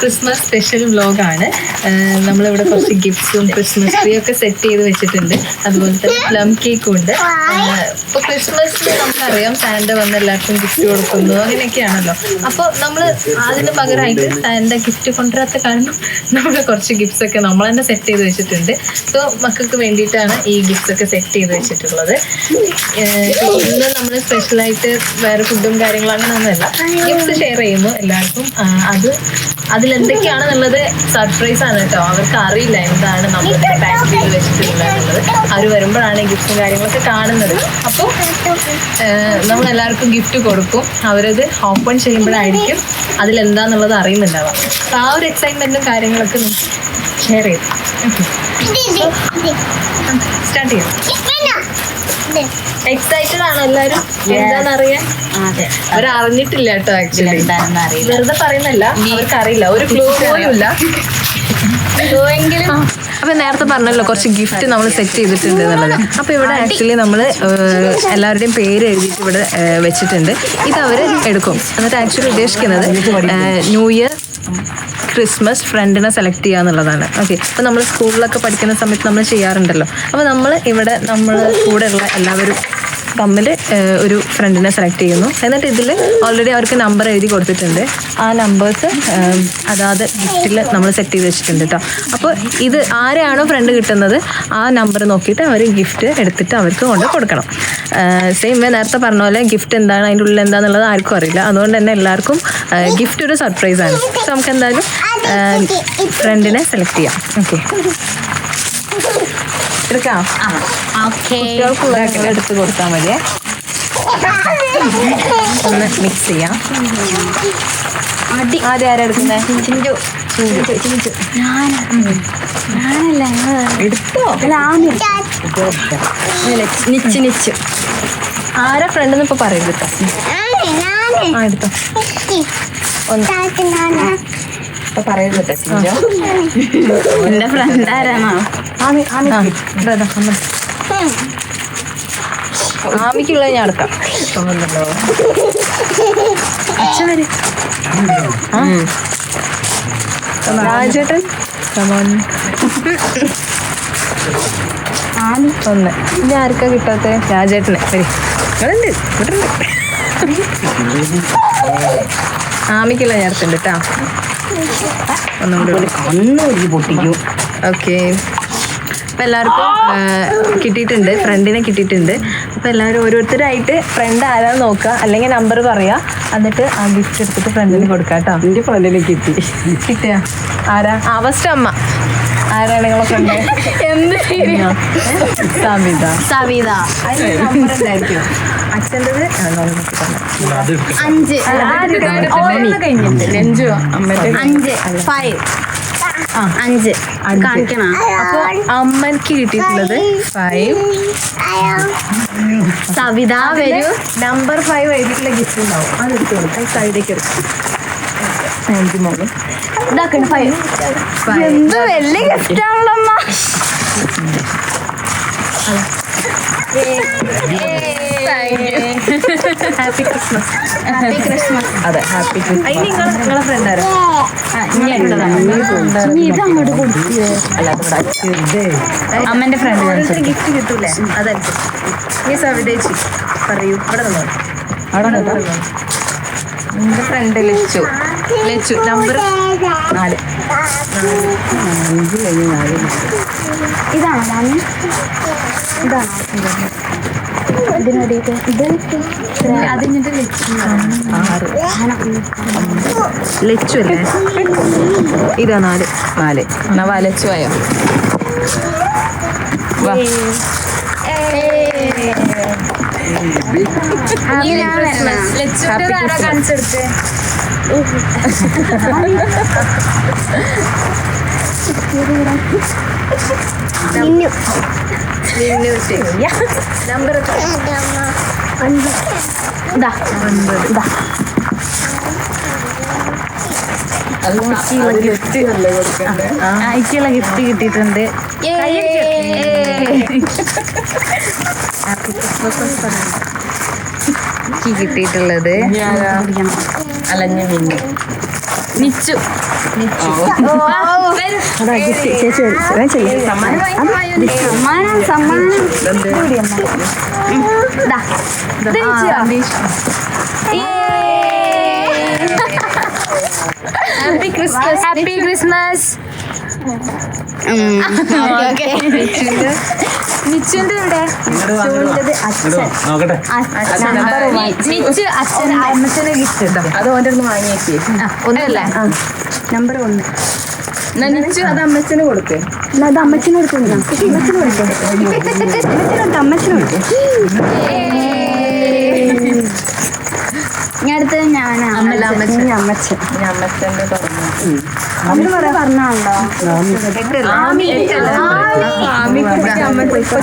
Christmas special വ്ലോഗാണ്. നമ്മളിവിടെ കുറച്ച് ഗിഫ്റ്റ്സും Christmas tree ഒക്കെ സെറ്റ് ചെയ്ത് വെച്ചിട്ടുണ്ട്. അതുപോലെ തന്നെ പ്ലം കേക്കും ഉണ്ട്. ഇപ്പോൾ ക്രിസ്മസിന് നമുക്കറിയാം സാന്റ വന്ന് എല്ലാവർക്കും ഗിഫ്റ്റ് കൊടുക്കുന്നു, അങ്ങനെയൊക്കെയാണല്ലോ. അപ്പോൾ നമ്മൾ അതിന് പകരമായിട്ട് സാന്റ ഗിഫ്റ്റ് കൊണ്ടുവരാത്ത കാരണം നമ്മൾ കുറച്ച് ഗിഫ്റ്റ്സ് ഒക്കെ നമ്മൾ തന്നെ സെറ്റ് ചെയ്ത് വെച്ചിട്ടുണ്ട്. സോ മക്കൾക്ക് വേണ്ടിയിട്ടാണ് ഈ ഗിഫ്റ്റ്സ് ഒക്കെ സെറ്റ് ചെയ്ത് വെച്ചിട്ടുള്ളത്. ഇന്ന് നമ്മൾ സ്പെഷ്യലായിട്ട് വേറെ ഫുഡും കാര്യങ്ങളും അങ്ങനെ ഒന്നുമല്ല, ഗിഫ്റ്റ്സ് ഷെയർ ചെയ്യുന്നു എല്ലാവർക്കും. അതിലെന്തൊക്കെയാണെന്നുള്ളത് സർപ്രൈസ് ആണ് കേട്ടോ. അവർക്ക് അറിയില്ല എന്താണ് നമ്മൾ പാക്ക് ചെയ്ത് വെച്ചിട്ടുള്ളത് എന്നുള്ളത്. അവർ വരുമ്പോഴാണ് ഗിഫ്റ്റും കാര്യങ്ങളൊക്കെ കാണുന്നത്. അപ്പോൾ നമ്മൾ എല്ലാവർക്കും ഗിഫ്റ്റ് കൊടുക്കും. അവരത് ഓപ്പൺ ചെയ്യുമ്പോഴായിരിക്കും അതിലെന്താന്നുള്ളത് അറിയുന്നുണ്ടാവാം. അപ്പോൾ ആ ഒരു എക്സൈറ്റ്മെന്റും കാര്യങ്ങളൊക്കെ ഷെയർ ചെയ്യും. സ്റ്റാർട്ട് ചെയ്യാം. എക്സൈറ്റഡ് ആണോ എല്ലാരും എന്താണെന്നറിയാൻ? അവരറിഞ്ഞിട്ടില്ല കേട്ടോ. ആക്ച്വലി വെറുതെ പറയുന്നല്ല, അവർക്ക് അറിയില്ല, ഒരു ക്ലൂ പോലും ഇല്ല. അപ്പൊ നേരത്തെ പറഞ്ഞല്ലോ കുറച്ച് ഗിഫ്റ്റ് നമ്മൾ സെറ്റ് ചെയ്തിട്ടുണ്ട് എന്നുള്ളത്. അപ്പൊ ഇവിടെ ആക്ച്വലി നമ്മൾ എല്ലാവരുടെയും പേര് എഴുതിയിട്ട് ഇവിടെ വെച്ചിട്ടുണ്ട്. ഇത് അവര് എടുക്കും. എന്നിട്ട് ആക്ച്വലി ഉദ്ദേശിക്കുന്നത് ന്യൂ ഇയർ ക്രിസ്മസ് ഫ്രണ്ടിനെ സെലക്ട് ചെയ്യുക എന്നുള്ളതാണ്. ഓക്കെ, അപ്പോൾ നമ്മൾ സ്കൂളിലൊക്കെ പഠിക്കുന്ന സമയത്ത് നമ്മൾ ചെയ്യാറുണ്ടല്ലോ. അപ്പോൾ നമ്മൾ ഇവിടെ നമ്മൾ കൂടെയുള്ള എല്ലാവരും തമ്മിൽ ഒരു ഫ്രണ്ടിനെ സെലക്ട് ചെയ്യുന്നു. എന്നിട്ട് ഇതിൽ ഓൾറെഡി അവർക്ക് നമ്പർ എഴുതി കൊടുത്തിട്ടുണ്ട്. ആ നമ്പേഴ്സ് അതാത് ഗിഫ്റ്റിൽ നമ്മൾ സെറ്റ് ചെയ്ത് വെച്ചിട്ടുണ്ട് കേട്ടോ. അപ്പോൾ ഇത് ആരെയാണോ ഫ്രണ്ട് കിട്ടുന്നത് ആ നമ്പർ നോക്കിയിട്ട് അവർ ഗിഫ്റ്റ് എടുത്തിട്ട് അവർക്ക് കൊണ്ട് കൊടുക്കണം. സെയിം നേരത്തെ പറഞ്ഞ പോലെ ഗിഫ്റ്റ് എന്താണ്, അതിൻ്റെ ഉള്ളിൽ എന്താണെന്നുള്ളത് ആർക്കും അറിയില്ല. അതുകൊണ്ട് തന്നെ എല്ലാവർക്കും ഗിഫ്റ്റ് ഒരു സർപ്രൈസാണ്. സോ നമുക്ക് എന്തായാലും ഫ്രണ്ടിനെ സെലക്ട് ചെയ്യാം. ഓക്കെ, എടുക്കാം. കുട്ടികൾക്കുള്ള എടുത്ത് കൊടുത്താൽ മതിയേ. ഒന്ന് മിക്സ് ചെയ്യാം. ആദ്യം ആരാ എടുക്കുന്നത്? എടുത്തോ? നിച്ചു ആരാ ഫ്രണ്ടെന്ന് ഇപ്പൊ പറയരുത് കേട്ടോ. ആ എടുത്തോ. ഇപ്പൊ പറയരുത് കേട്ടോ. എന്റെ ഫ്രണ്ട് ആരാണോ? ആമിക്കുള്ളത് ഞാൻ എടുക്കാം. രാജേട്ടൻ ഒന്ന്. ഇനി ആർക്കാ കിട്ടാത്ത? രാജേട്ടന്. ശരി, ആമിക്കുള്ള ഞാൻ എടുത്തുണ്ട് കേട്ടാ. ഒന്നുകൂടി പൊട്ടിക്കും. ഓക്കെ, അപ്പം എല്ലാവർക്കും കിട്ടിയിട്ടുണ്ട്, ഫ്രണ്ടിനെ കിട്ടിയിട്ടുണ്ട്. അപ്പം എല്ലാവരും ഓരോരുത്തരായിട്ട് ഫ്രണ്ട് ആരാന്ന് നോക്കുക, അല്ലെങ്കിൽ നമ്പർ പറയുക, എന്നിട്ട് ആ ഗിഫ്റ്റ് എടുത്തിട്ട് ഫ്രണ്ടിന് കൊടുക്കുക കേട്ടോ. എൻ്റെ ഫ്രണ്ടിനെ കിട്ടിയ ആരാ? ഫസ്റ്റ് അമ്മ. ആരാണ് നിങ്ങളെ ഫ്രണ്ട്? എന്ത് സവിത. അതിന് നമ്പർ ഉണ്ടായിരിക്കും. അച്ഛൻ്റെത് 5 കാണിക്കണം. അപ്പൊ അമ്മക്ക് കിട്ടിയിട്ടുള്ളത് 5. സവിത വരൂ. നമ്പർ 5 എഴുതിയിട്ടുള്ള ഗിഫ്റ്റ് ഉണ്ടാവും, അത് എടുത്തു കൊടുക്കാം. സൈഡിലേക്ക് എടുക്കാം. ഇതാക്കണം 5. എന്ത് വലിയ ഗിഫ്റ്റ് ആണല്ലോ അമ്മ. Happy Christmas. Happy Christmas. അതെ, ഹാപ്പി ക്രിസ്മസ്. അതിന് നിങ്ങളെ ഫ്രണ്ട് ആരോ? ഇത് അങ്ങോട്ട് കൊടുത്തിയോ? അമ്മന്റെ ഫ്രണ്ട് ഗിഫ്റ്റ് കിട്ടൂലേ? അതായിരിക്കും. ഈ സവിതേച്ചി പറയൂ. ഇവിടെ നിന്നോ. എന്റെ ഫ്രണ്ട് ലച്ചു. നമ്പർ 4. ഇതാണോ മാമി? ഇതാണോ ഇതിനോടേക്ക്? അതിൻ്റെ ലച്ചു അല്ലേ? ഇതാ 4. എന്നാ ലച്ചു ആയോ? കാണിച്ചെടുത്ത് നമ്പർ അയക്കുള്ള ഗിഫ്റ്റ് കിട്ടിയിട്ടുണ്ട്. ഹാപ്പി ക്രിസ്മസ് കിട്ടിയിട്ടുള്ളത് അലഞ്ഞ മീൻ. നിച്ചു ഹാപ്പി ക്രിസ്മസ്. നിച്ചുന്റെ ഇവിടെ നിച്ചു അച്ഛനെ ഗിഫ്റ്റ് അത് ഓൻ്റെ അടുത്ത് വാങ്ങിയേക്ക്. ഒന്നല്ലേ നമ്പർ 1. നിച്ചു അത് അമ്മച്ചന് കൊടുക്കേ. അത് അമ്മച്ചിന് കൊടുക്കുന്നു. അമ്മച്ചിന് കൊടുക്കും. ഞാൻ അടുത്ത് ഞാനാ അമ്മച്ചന്റെ പറഞ്ഞാണല്ലോ.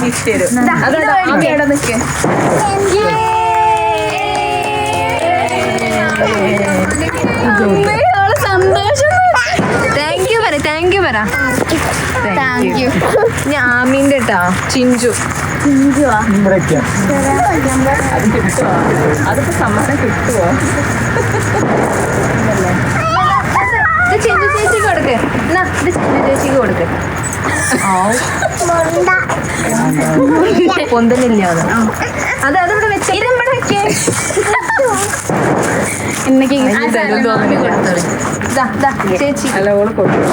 ഗിഫ്റ്റ് തരും. സന്തോഷം. താങ്ക് യു പറ, താങ്ക് യു പറ. Thank you. ഞാൻ ആമീൻ്റെ കേട്ടാ ചിഞ്ചു. അതിപ്പോ സമ്മാനം കിട്ടുവോ? ഇത് ചിഞ്ചു ചേച്ചിക്ക് കൊടുക്ക്. എന്നാ ഇത് ചിഞ്ചു ചേച്ചിക്ക് കൊടുക്ക്. പൊന്തലില്ല അതിവിടെ വെച്ച ചേച്ചി അല്ല ഓള് കൊടുക്കും.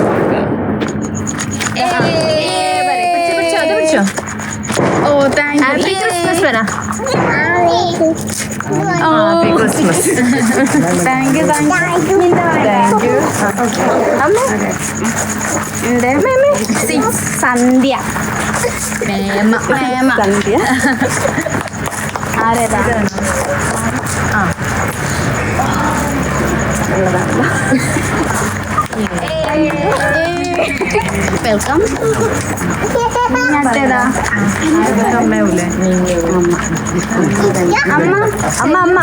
അത് പിടിച്ചോ. ഓ താങ്ക് യു. ഹാപ്പി ക്രിസ്മസ് പറ. Happy Christmas. Thank you. Thank you. അമ്മ സന്ധ്യ. സന്ധ്യ ആരേതാ? വെൽക്കം. അമ്മയൂലേ അമ്മ അമ്മ അമ്മ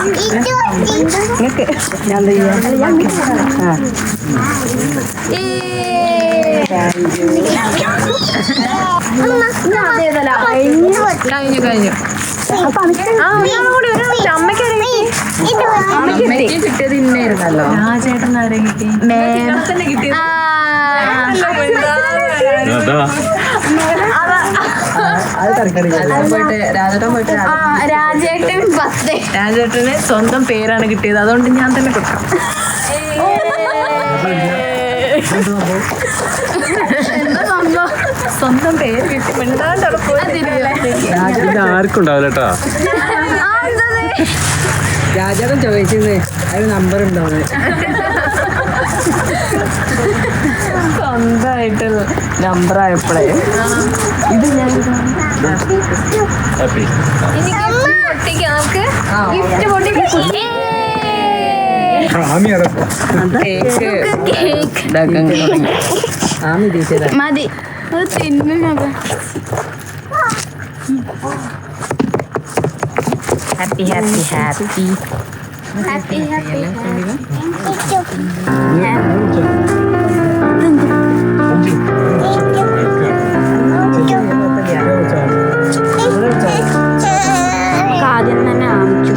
നിങ്ങൾക്ക് ഞാൻ കഴിഞ്ഞു കഴിഞ്ഞു. അമ്മയ്ക്ക് കിട്ടിയത് ഇന്നായിരുന്നല്ലോ. ചേട്ടൻ ആരെ കിട്ടി? തന്നെ കിട്ടിയത്. രാജേട്ടൻ ബർത്ത്ഡേ. രാജേട്ടന് സ്വന്തം പേരാണ് കിട്ടിയത്, അതുകൊണ്ട് ഞാൻ തന്നെ കൊടുക്കാം. സ്വന്തം പേര് കിട്ടി ആർക്കും ഉണ്ടാവില്ല കേട്ടോ. രാജേട്ടൻ ചോദിച്ചത് അതിന് നമ്പർ ഉണ്ടാവും. സ്വന്തമായിട്ട് നമ്പറായപ്പോഴേ ഇത് ഞാൻ ഹാപ്പി ഗിഫ്റ്റ് മതി തിന്നു. Happy happy happy happy happy. ആദ്യം തന്നെ ആമിച്ചു.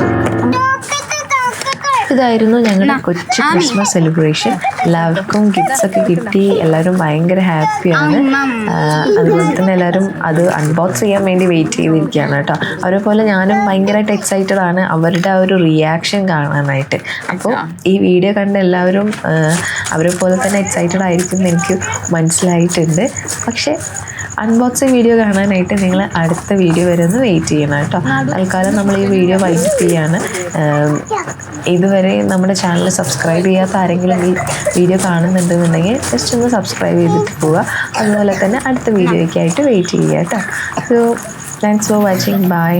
ഇതായിരുന്നു ഞങ്ങളുടെ കൊച്ചു ക്രിസ്മസ് സെലിബ്രേഷൻ. എല്ലാവർക്കും ഗിഫ്റ്റ്സ് ഒക്കെ കിട്ടി. എല്ലാവരും ഭയങ്കര ഹാപ്പിയാണ്. അതുപോലെ തന്നെ എല്ലാവരും അത് അൺബോക്സ് ചെയ്യാൻ വേണ്ടി വെയിറ്റ് ചെയ്തിരിക്കുകയാണ് കേട്ടോ. അവരെപ്പോലെ ഞാനും ഭയങ്കരമായിട്ട് എക്സൈറ്റഡ് ആണ് അവരുടെ ആ ഒരു റിയാക്ഷൻ കാണാനായിട്ട്. അപ്പോൾ ഈ വീഡിയോ കണ്ട എല്ലാവരും അവരെ പോലെ തന്നെ എക്സൈറ്റഡ് ആയിരിക്കും എന്ന് എനിക്ക് മനസ്സിലായിട്ടുണ്ട്. പക്ഷേ അൺബോക്സിങ് വീഡിയോ കാണാനായിട്ട് നിങ്ങൾ അടുത്ത വീഡിയോ വരെ ഒന്ന് വെയിറ്റ് ചെയ്യണം കേട്ടോ. തൽക്കാലം നമ്മൾ ഈ വീഡിയോ വൈൻഡപ്പ് ചെയ്യാണ്. ഇതുവരെ നമ്മുടെ ചാനൽ സബ്സ്ക്രൈബ് ചെയ്യാത്ത ആരെങ്കിലും ഈ വീഡിയോ കാണുന്നുണ്ടെന്നുണ്ടെങ്കിൽ ജസ്റ്റ് ഒന്ന് സബ്സ്ക്രൈബ് ചെയ്തിട്ട് പോവുക. അതുപോലെ തന്നെ അടുത്ത വീഡിയോയ്ക്കായിട്ട് വെയിറ്റ് ചെയ്യുക കേട്ടോ. So thanks for watching. By.